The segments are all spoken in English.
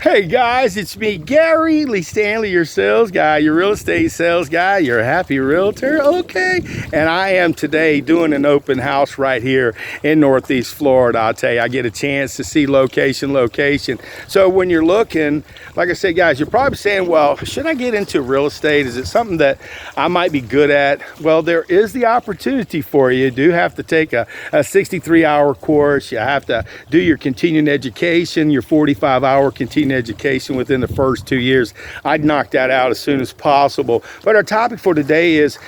Hey guys, it's me, Gary Lee Stanley, your sales guy, your real estate sales guy, your happy realtor, okay? And I am today doing an open house right here in Northeast Florida. I'll tell you, I get a chance to see location. So when you're looking, like I said, guys, you're probably saying, well, should I get into real estate? Is it something that I might be good at? Well, there is the opportunity for you. You do have to take a 63-hour course. You have to do your continuing education, your 45-hour continuing education within the first 2 years. I'd knock that out as soon as possible. But our topic for today is,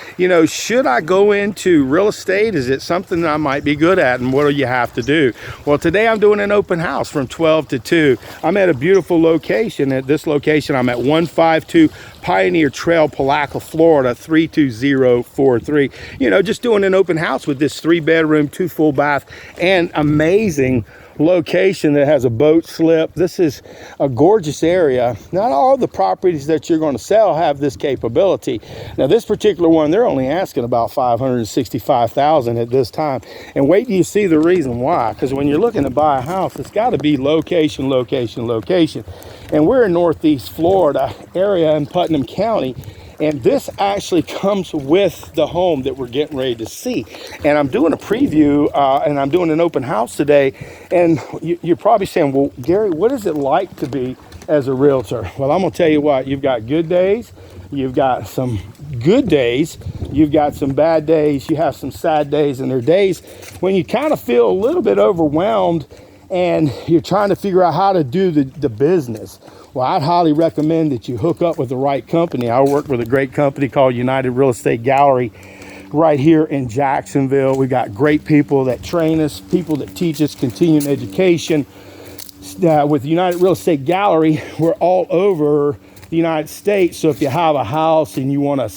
should I go into real estate? Is it something that I might be good at? And what do you have to do? Well, today I'm doing an open house from 12 to 2. I'm at a beautiful location. At this location, I'm at 152 Pioneer Trail, Palaca, Florida, 32043. Just doing an open house with this 3-bedroom, 2 full bath, and amazing location that has a boat slip. This is a gorgeous area. Not all the properties that you're going to sell have this capability. Now, this particular one, they're only asking about $565,000 at this time. And wait till you see the reason why. Because when you're looking to buy a house, it's got to be location. And we're in Northeast Florida area in Putnam County. And this actually comes with the home that we're getting ready to see. And I'm doing a preview and I'm doing an open house today. And you're probably saying, well, Gary, what is it like to be as a realtor? Well, I'm going to tell you what, you've got good days. You've got some good days. You've got some bad days. You have some sad days. And there are days when you kind of feel a little bit overwhelmed and you're trying to figure out how to do the business. Well, I'd highly recommend that you hook up with the right company. I work with a great company called United Real Estate Gallery right here in Jacksonville. We got great people that train us, people that teach us continuing education. With United Real Estate Gallery, we're all over the United States. So if you have a house and you want to,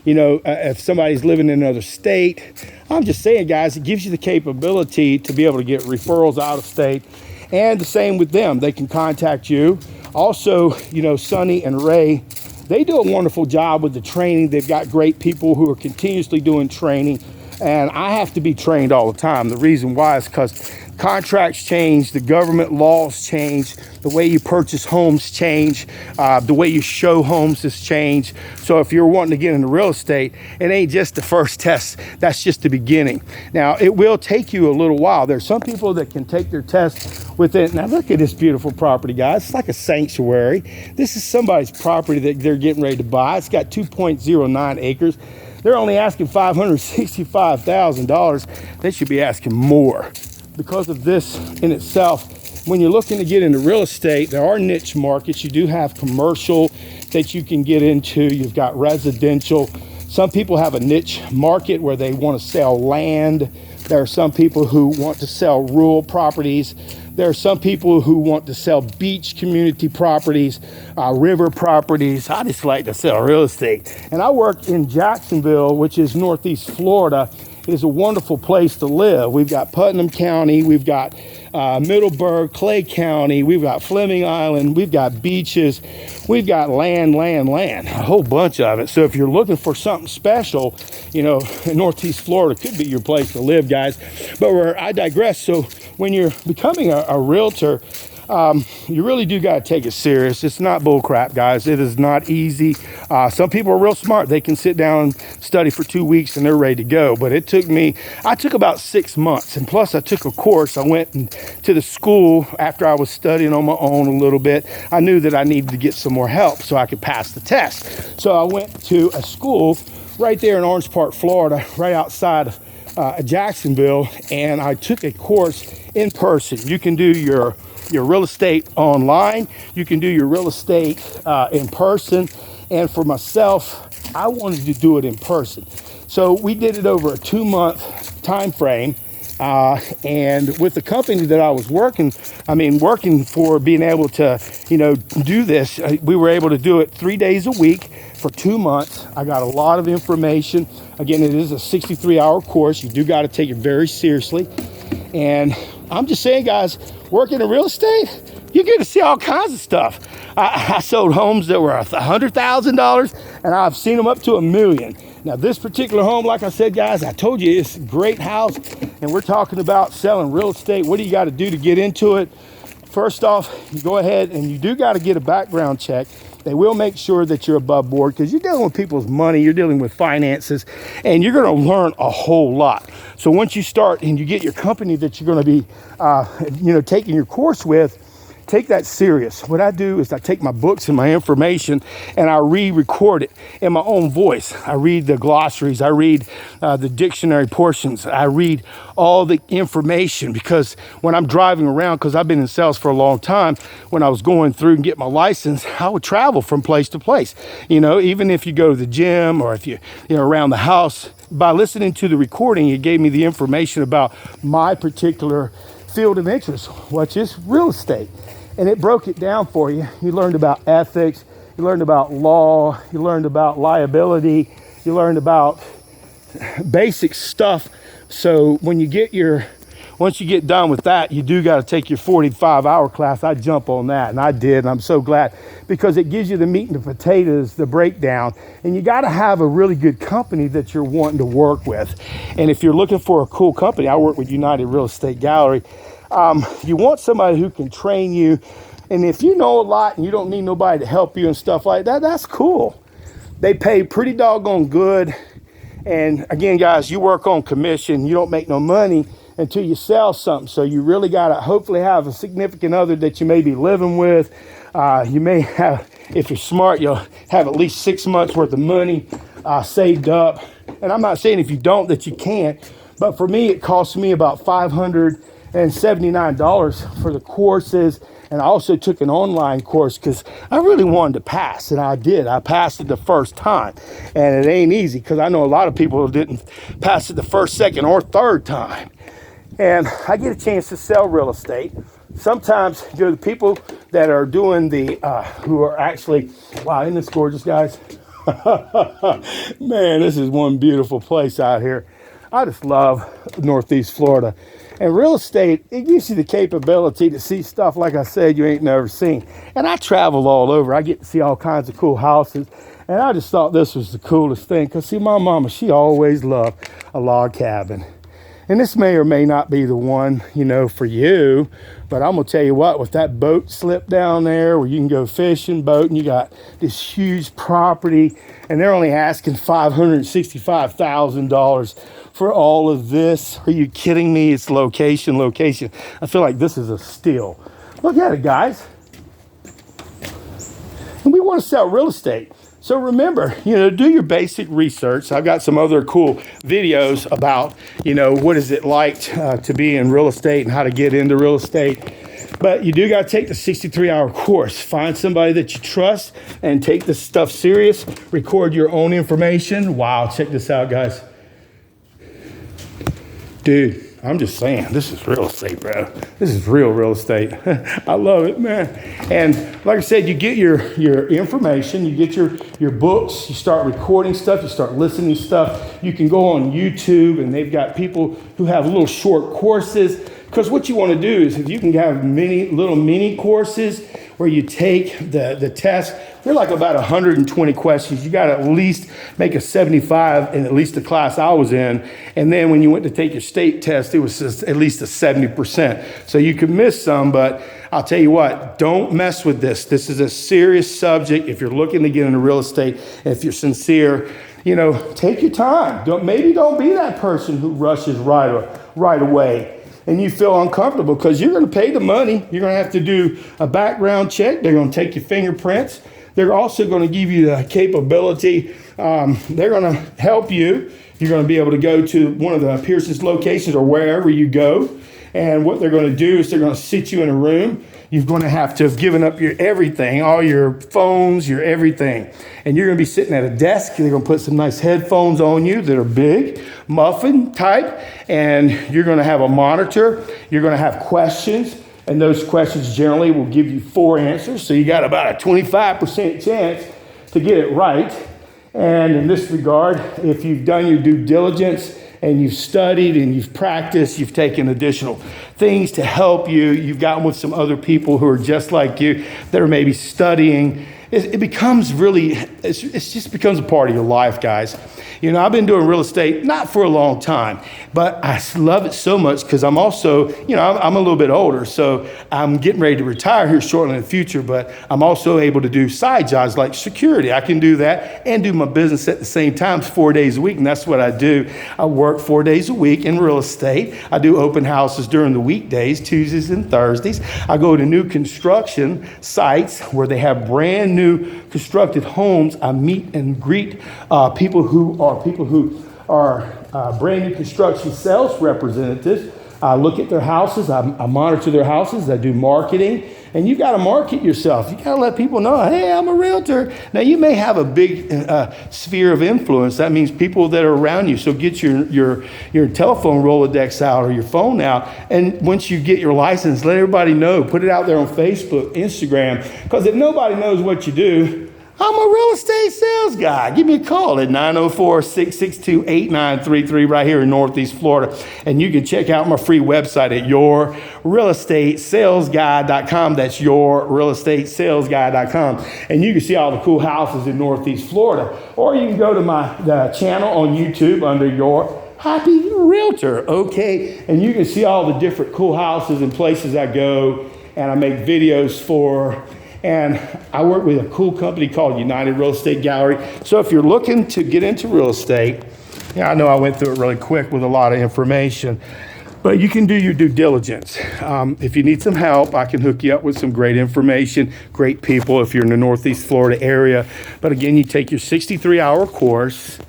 if somebody's living in another state, I'm just saying, guys, it gives you the capability to be able to get referrals out of state. And the same with them. They can contact you. Also, Sonny and Ray, they do a wonderful job with the training. They've got great people who are continuously doing training. And I have to be trained all the time. The reason why is because contracts change, the government laws change, the way you purchase homes change, the way you show homes has changed. So if you're wanting to get into real estate, it ain't just the first test, that's just the beginning. Now, it will take you a little while. There's some people that can take their test within. Now look at this beautiful property, guys. It's like a sanctuary. This is somebody's property that they're getting ready to buy. It's got 2.09 acres. They're only asking $565,000. They should be asking more. Because of this in itself, when you're looking to get into real estate, there are niche markets. You do have commercial that you can get into. You've got residential. Some people have a niche market where they want to sell land. There are some people who want to sell rural properties. There are some people who want to sell beach community properties, river properties. I just like to sell real estate. And I work in Jacksonville, which is Northeast Florida. It is a wonderful place to live. We've got Putnam County, we've got Middleburg, Clay County, we've got Fleming Island, we've got beaches, we've got land, a whole bunch of it. So if you're looking for something special, Northeast Florida could be your place to live, guys. But I digress. So when you're becoming a realtor, you really do got to take it serious. It's not bull crap, guys. It is not easy. Some people are real smart. They can sit down and study for 2 weeks and they're ready to go. But I took about 6 months. And plus I took a course. I went to the school after I was studying on my own a little bit. I knew that I needed to get some more help so I could pass the test. So I went to a school right there in Orange Park, Florida, right outside of Jacksonville. And I took a course in person. You can do your real estate online. You can do your real estate in person. And for myself, I wanted to do it in person. So we did it over a 2-month time frame. And with the company that I was working for, being able to, do this, we were able to do it 3 days a week for 2 months. I got a lot of information. Again, it is a 63-hour course. You do got to take it very seriously. And I'm just saying, guys, working in real estate, you get to see all kinds of stuff. I sold homes that were $100,000, and I've seen them up to $1 million. Now, this particular home, like I said, guys, I told you it's a great house, and we're talking about selling real estate. What do you got to do to get into it? First off, you go ahead and you do got to get a background check. They will make sure that you're above board because you're dealing with people's money, you're dealing with finances, and you're going to learn a whole lot. So once you start and you get your company that you're going to be, taking your course with, take that serious. What I do is I take my books and my information and I re-record it in my own voice. I read the glossaries, I read the dictionary portions, I read all the information, because when I'm driving around, because I've been in sales for a long time, when I was going through and get my license, I would travel from place to place. Even if you go to the gym or if you're around the house, by listening to the recording, it gave me the information about my particular field of interest, which is real estate. And it broke it down for you. You learned about ethics, you learned about law, you learned about liability, you learned about basic stuff. So once you get done with that, you do got to take your 45-hour class. I jump on that, and I did, and I'm so glad, because it gives you the meat and the potatoes, the breakdown, and you got to have a really good company that you're wanting to work with. And if you're looking for a cool company, I work with United Real Estate Gallery. You want somebody who can train you, and if you know a lot and you don't need nobody to help you and stuff like that, that's cool. They pay pretty doggone good. And again, guys, you work on commission. You don't make no money until you sell something. So you really got to hopefully have a significant other that you may be living with. You may have, if you're smart, you'll have at least 6 months worth of money saved up. And I'm not saying if you don't that you can't, but for me, it cost me about $579 for the courses. And I also took an online course because I really wanted to pass, and I did. I passed it the first time, and it ain't easy because I know a lot of people didn't pass it the first, second, or third time. And I get a chance to sell real estate. Sometimes, the people that are doing who are actually, wow, isn't this gorgeous, guys? Man, this is one beautiful place out here. I just love Northeast Florida. And real estate, it gives you the capability to see stuff, like I said, you ain't never seen. And I travel all over. I get to see all kinds of cool houses. And I just thought this was the coolest thing. Because, see, my mama, she always loved a log cabin. And this may or may not be the one, for you. But I'm going to tell you what, with that boat slip down there where you can go fishing, boating, you got this huge property. And they're only asking $565,000 for all of this. Are you kidding me? It's location. I feel like this is a steal. Look at it, guys. And we want to sell real estate. So remember, do your basic research. I've got some other cool videos about, what is it like to be in real estate and how to get into real estate. But you do got to take the 63-hour course. Find somebody that you trust and take this stuff serious. Record your own information. Wow, check this out, guys. Dude, I'm just saying, this is real estate, bro. This is real estate. I love it, man. And like I said, you get your information, you get your books, you start recording stuff, you start listening to stuff. You can go on YouTube, and they've got people who have little short courses. Because what you want to do is, if you can have little mini courses where you take the test, they're like about 120 questions. You got to at least make a 75 in at least the class I was in. And then when you went to take your state test, it was just at least a 70%. So you could miss some, but I'll tell you what, don't mess with this. This is a serious subject. If you're looking to get into real estate, if you're sincere, take your time. Don't be that person who rushes right away. And you feel uncomfortable because you're going to pay the money. You're going to have to do a background check. They're going to take your fingerprints. They're also going to give you the capability. They're going to help you. You're going to be able to go to one of the Pearson's locations or wherever you go. And what they're going to do is they're going to sit you in a room. You're going to have to have given up your everything, all your phones, your everything. And you're going to be sitting at a desk. They're going to put some nice headphones on you that are big, muffin type. And you're going to have a monitor. You're going to have questions. And those questions generally will give you 4 answers. So you got about a 25% chance to get it right. And in this regard, if you've done your due diligence and you've studied and you've practiced, you've taken additional things to help you, you've gotten with some other people who are just like you that are maybe studying it becomes really, it just becomes a part of your life, guys. You know, I've been doing real estate, not for a long time, but I love it so much because I'm also, you know, I'm a little bit older, so I'm getting ready to retire here shortly in the future, but I'm also able to do side jobs like security. I can do that and do my business at the same time 4 days a week, and that's what I do. I work 4 days a week in real estate. I do open houses during the weekdays, Tuesdays and Thursdays. I go to new construction sites where they have brand new constructed homes. I meet and greet people who are brand new construction sales representatives. I look at their houses. I monitor their houses. I do marketing. And you got to market yourself. You got to let people know, hey, I'm a realtor. Now, you may have a big sphere of influence. That means people that are around you. So get your telephone Rolodex out or your phone out. And once you get your license, let everybody know. Put it out there on Facebook, Instagram. Because if nobody knows what you do, I'm a real estate sales guy. Give me a call at 904-662-8933 right here in Northeast Florida. And you can check out my free website at yourrealestatesalesguy.com. That's yourrealestatesalesguy.com. And you can see all the cool houses in Northeast Florida. Or you can go to my channel on YouTube under Your Happy Realtor, okay? And you can see all the different cool houses and places I go and I make videos for. And I work with a cool company called United Real Estate Gallery. So if you're looking to get into real estate, yeah, I know I went through it really quick with a lot of information, but you can do your due diligence. If you need some help, I can hook you up with some great information, great people if you're in the Northeast Florida area. But again, you take your 63-hour course.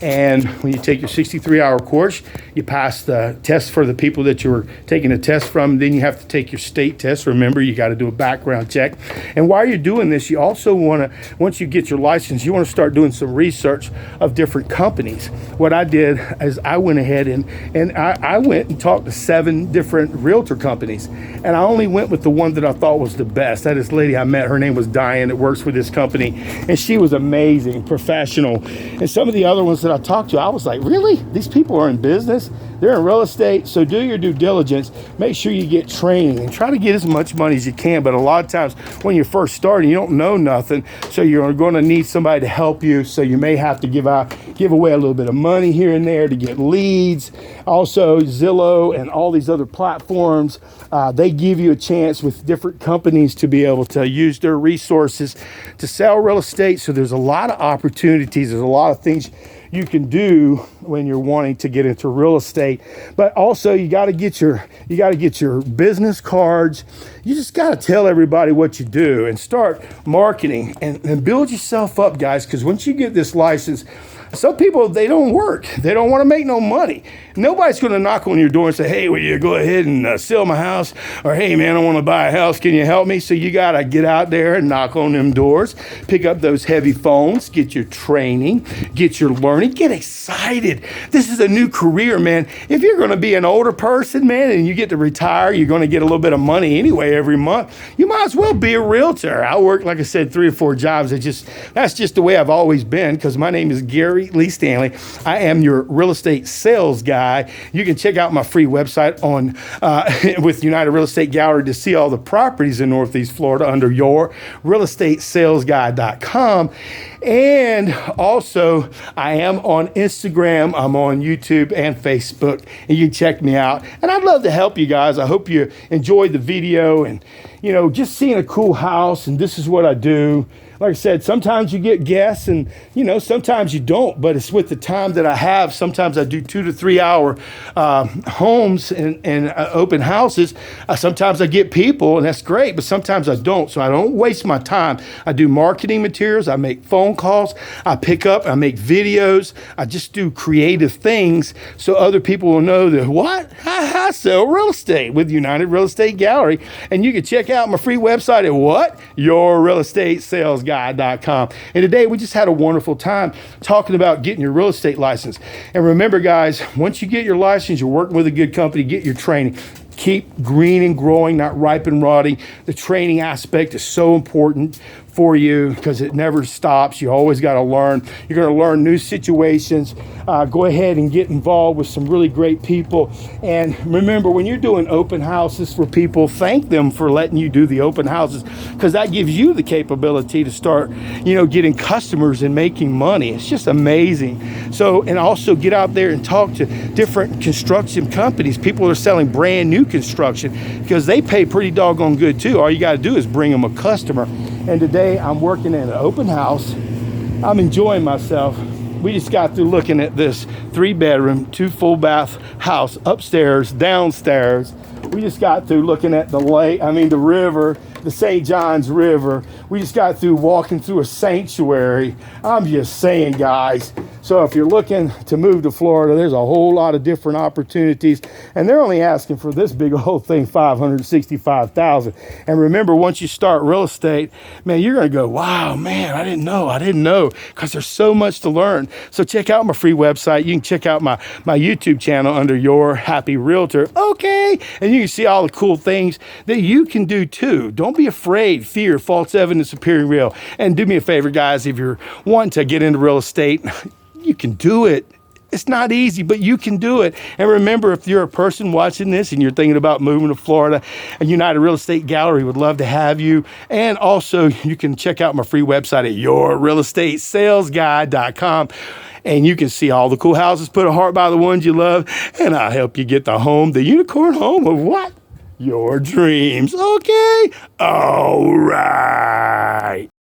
And when you take your 63-hour course, you pass the test for the people that you were taking a test from. Then you have to take your state test. Remember, you got to do a background check. And while you're doing this, you also want to, once you get your license, you want to start doing some research of different companies. What I did is I went ahead and I went and talked to 7 different realtor companies. And I only went with the one that I thought was the best. That this lady I met, her name was Diane, that works for this company. And she was amazing, professional. And some of the other ones that I talked to, I was like, really? These people are in business? They're in real estate? So do your due diligence. Make sure you get training and try to get as much money as you can. But a lot of times when you're first starting, you don't know nothing. So you're going to need somebody to help you. So you may have to give away a little bit of money here and there to get leads. Also, Zillow and all these other platforms, they give you a chance with different companies to be able to use their resources to sell real estate. So there's a lot of opportunities. There's a lot of things you can do when you're wanting to get into real estate. But also you got to get your business cards. You just got to tell everybody what you do and start marketing and build yourself up, guys, because once you get this license, some people, they don't work. They don't want to make no money. Nobody's going to knock on your door and say, hey, will you go ahead and sell my house? Or, hey, man, I want to buy a house. Can you help me? So you got to get out there and knock on them doors, pick up those heavy phones, get your training, get your learning, get excited. This is a new career, man. If you're going to be an older person, man, and you get to retire, you're going to get a little bit of money anyway every month. You might as well be a realtor. I work, like I said, 3 or 4 jobs. That's just the way I've always been, because my name is Gary Lee Stanley. I am your real estate sales guy. You can check out my free website on with United Real Estate Gallery to see all the properties in Northeast Florida under yourrealestatesalesguy.com. And also, I am on Instagram, I'm on YouTube and Facebook, and you can check me out. And I'd love to help you guys. I hope you enjoyed the video and, you know, just seeing a cool house, and this is what I do. Like I said, sometimes you get guests and, you know, sometimes you don't, but it's with the time that I have. Sometimes I do 2 to 3 hour homes and open houses. Sometimes I get people, and that's great, but sometimes I don't. So I don't waste my time. I do marketing materials. I make phone calls. I pick up. I make videos. I just do creative things so other people will know that, what? I sell real estate with United Real Estate Gallery. And you can check out my free website at what? yourrealestatesalesguy.com. And today we just had a wonderful time talking about getting your real estate license. And remember, guys, once you get your license, you're working with a good company, get your training. keep green and growing, not ripe and rotting. The training aspect is so important for you because it never stops. You always got to learn. You're going to learn new situations. Go ahead and get involved with some really great people. And remember, when you're doing open houses for people, thank them for letting you do the open houses, because that gives you the capability to start, getting customers and making money. It's just amazing. So, and also get out there and talk to different construction companies. People are selling brand new construction because they pay pretty doggone good too. All you got to do is bring them a customer. And today I'm working in an open house. I'm enjoying myself. We just got through looking at this 3-bedroom, 2 full bath house, upstairs, downstairs. We just got through looking at the river, the St. Johns River. We just got through walking through a sanctuary. I'm just saying, guys. So if you're looking to move to Florida, there's a whole lot of different opportunities, and they're only asking for this big old thing, $565,000. And remember, once you start real estate, man, you're going to go, wow, man, I didn't know, because there's so much to learn. So check out my free website. You can check out my YouTube channel under Your Happy Realtor. Okay. And you can see all the cool things that you can do too. Don't be afraid, fear, false evidence appearing real. And do me a favor, guys, if you're wanting to get into real estate, you can do it. It's not easy, but you can do it. And remember, if you're a person watching this and you're thinking about moving to Florida, a United Real Estate Gallery would love to have you. And also, you can check out my free website at yourrealestatesalesguide.com. And you can see all the cool houses. Put a heart by the ones you love, and I'll help you get the home, the unicorn home of what? Your dreams. Okay? All right.